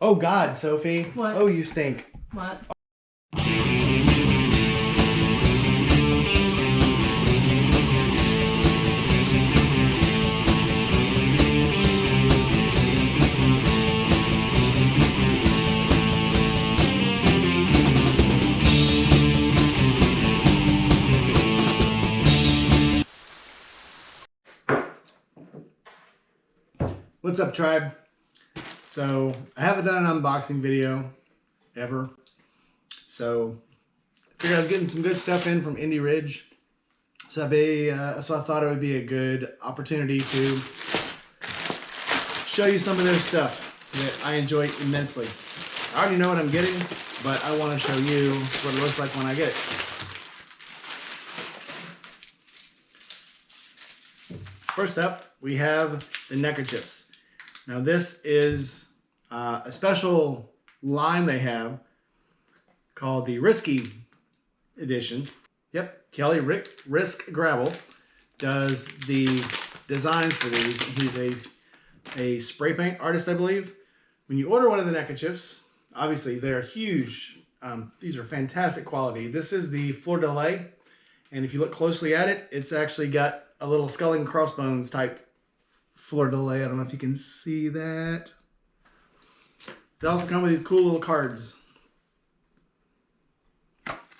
Oh God, Sophie. What? Oh, you stink. What? What's up, tribe? So I haven't done an unboxing video ever. So I figured I was getting some good stuff in from Indie Ridge. So I thought it would be a good opportunity to show you some of their stuff that I enjoy immensely. I already know what I'm getting, but I want to show you what it looks like when I get it. First up, we have the neckerchiefs. Now this is a special line they have called the Risky Edition. Yep, Kelly Risk Gravel does the designs for these. He's a spray paint artist, I believe. When you order one of the neckerchiefs, obviously they're huge. These are fantastic quality. This is the Fleur de Lis, and if you look closely at it, it's actually got a little skull and crossbones type Fleur de Lis. I don't know if you can see that. They also come with these cool little cards.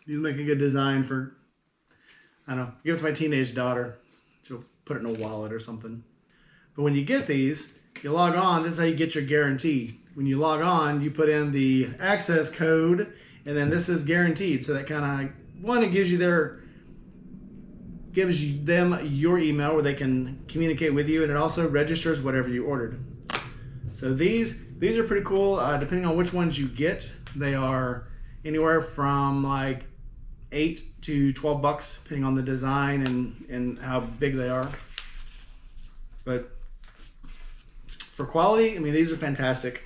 These make a good design for, I don't know, give it to my teenage daughter. She'll put it in a wallet or something. But when you get these, you log on. This is how you get your guarantee. When you log on, you put in the access code, and then this is guaranteed. So that kind of, one, it gives them your email where they can communicate with you, and it also registers whatever you ordered. So these are pretty cool. Depending on which ones you get, they are anywhere from like $8 to $12, depending on the design and how big they are. But for quality, I mean, these are fantastic.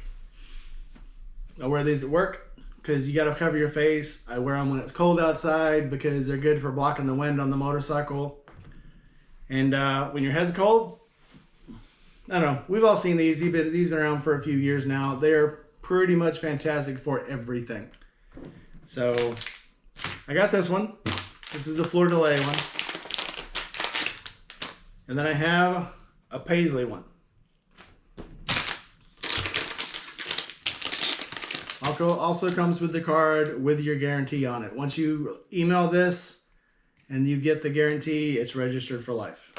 I wear these at work because you got to cover your face. I wear them when it's cold outside because they're good for blocking the wind on the motorcycle. And when your head's cold, I don't know. We've all seen these. These been around for a few years now. They're pretty much fantastic for everything. So I got this one. This is the Fleur de Lis one. And then I have a Paisley one. Also comes with the card with your guarantee on it. Once you email this and you get the guarantee, it's registered for life.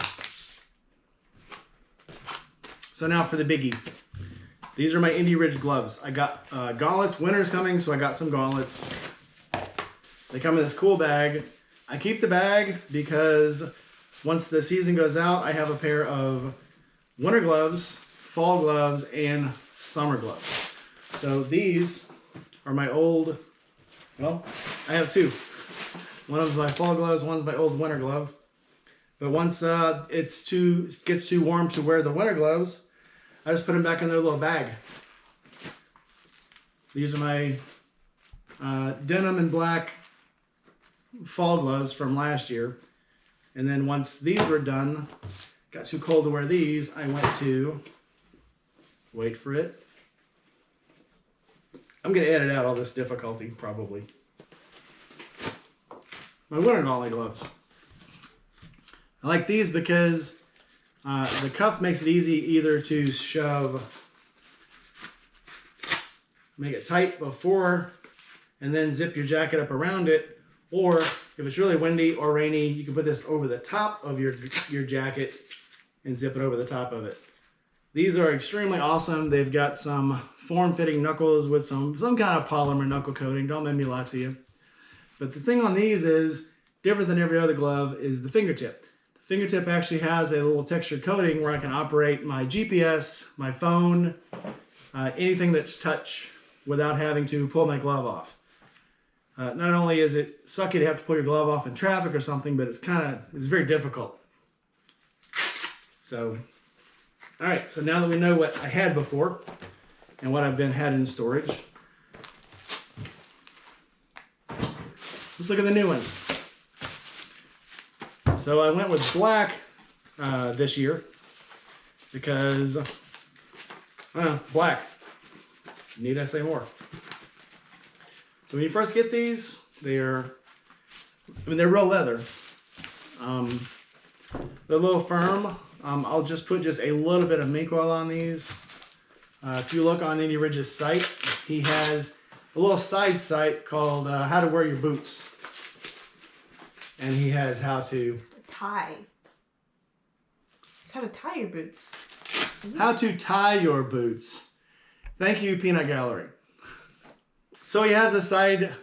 So now for the biggie. These are my Indie Ridge gloves. I got gauntlets. Winter's coming, so I got some gauntlets. They come in this cool bag. I keep the bag because once the season goes out, I have a pair of winter gloves, fall gloves, and summer gloves. So these are my old, well, I have two. One is my fall gloves, one's my old winter glove. But once it gets too warm to wear the winter gloves, I just put them back in their little bag. These are my denim and black fall gloves from last year. And then once these were done, got too cold to wear these, I went to, wait for it. I'm going to edit out all this difficulty, probably. My winter gauntlet gloves. I like these because the cuff makes it easy either to shove, make it tight before, and then zip your jacket up around it. Or if it's really windy or rainy, you can put this over the top of your jacket and zip it over the top of it. These are extremely awesome. They've got some form-fitting knuckles with some kind of polymer knuckle coating. Don't make me lie to you. But the thing on these is, different than every other glove, is the fingertip. The fingertip actually has a little textured coating where I can operate my GPS, my phone, anything that's touch without having to pull my glove off. Not only is it sucky to have to pull your glove off in traffic or something, but it's very difficult. So, all right, so now that we know what I had before and what I've had in storage, let's look at the new ones. So I went with black this year because, black. Need I say more? So when you first get these, they're real leather. They're a little firm. I'll just put just a little bit of mink oil on these. If you look on Indy Ridge's site, he has a little side site called How to Wear Your Boots. And he has how to tie. It's how to tie your boots. How to tie your boots. Thank you, Peanut Gallery. So he has a side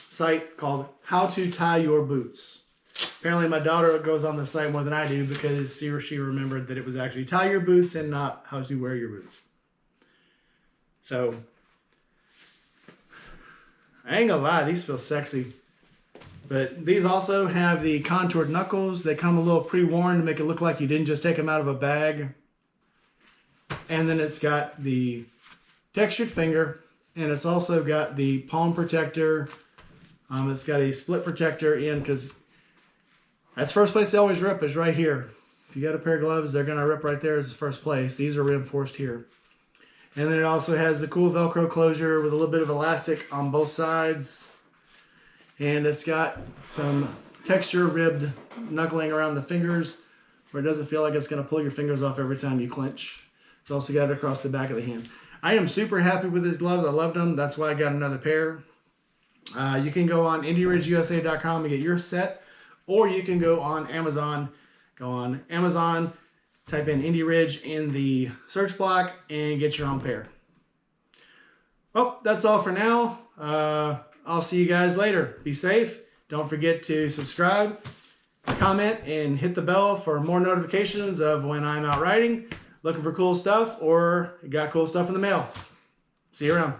site called How to Tie Your Boots. Apparently my daughter goes on the site more than I do because she remembered that it was actually tie your boots and not how to wear your boots. So, I ain't gonna lie, these feel sexy. But these also have the contoured knuckles. They come a little pre-worn to make it look like you didn't just take them out of a bag. And then it's got the textured finger, and it's also got the palm protector. It's got a split protector in, because that's the first place they always rip, is right here. If you got a pair of gloves, they're gonna rip right there as the first place. These are reinforced here. And then it also has the cool Velcro closure with a little bit of elastic on both sides. And it's got some texture ribbed knuckling around the fingers where it doesn't feel like it's gonna pull your fingers off every time you clench. It's also got it across the back of the hand. I am super happy with these gloves. I loved them. That's why I got another pair. You can go on IndyRidgeUSA.com and get your set, or you can go on Amazon. Go on Amazon, type in Indy Ridge in the search block, and get your own pair. Well, that's all for now. I'll see you guys later. Be safe. Don't forget to subscribe, comment, and hit the bell for more notifications of when I'm out riding, looking for cool stuff, or got cool stuff in the mail. See you around.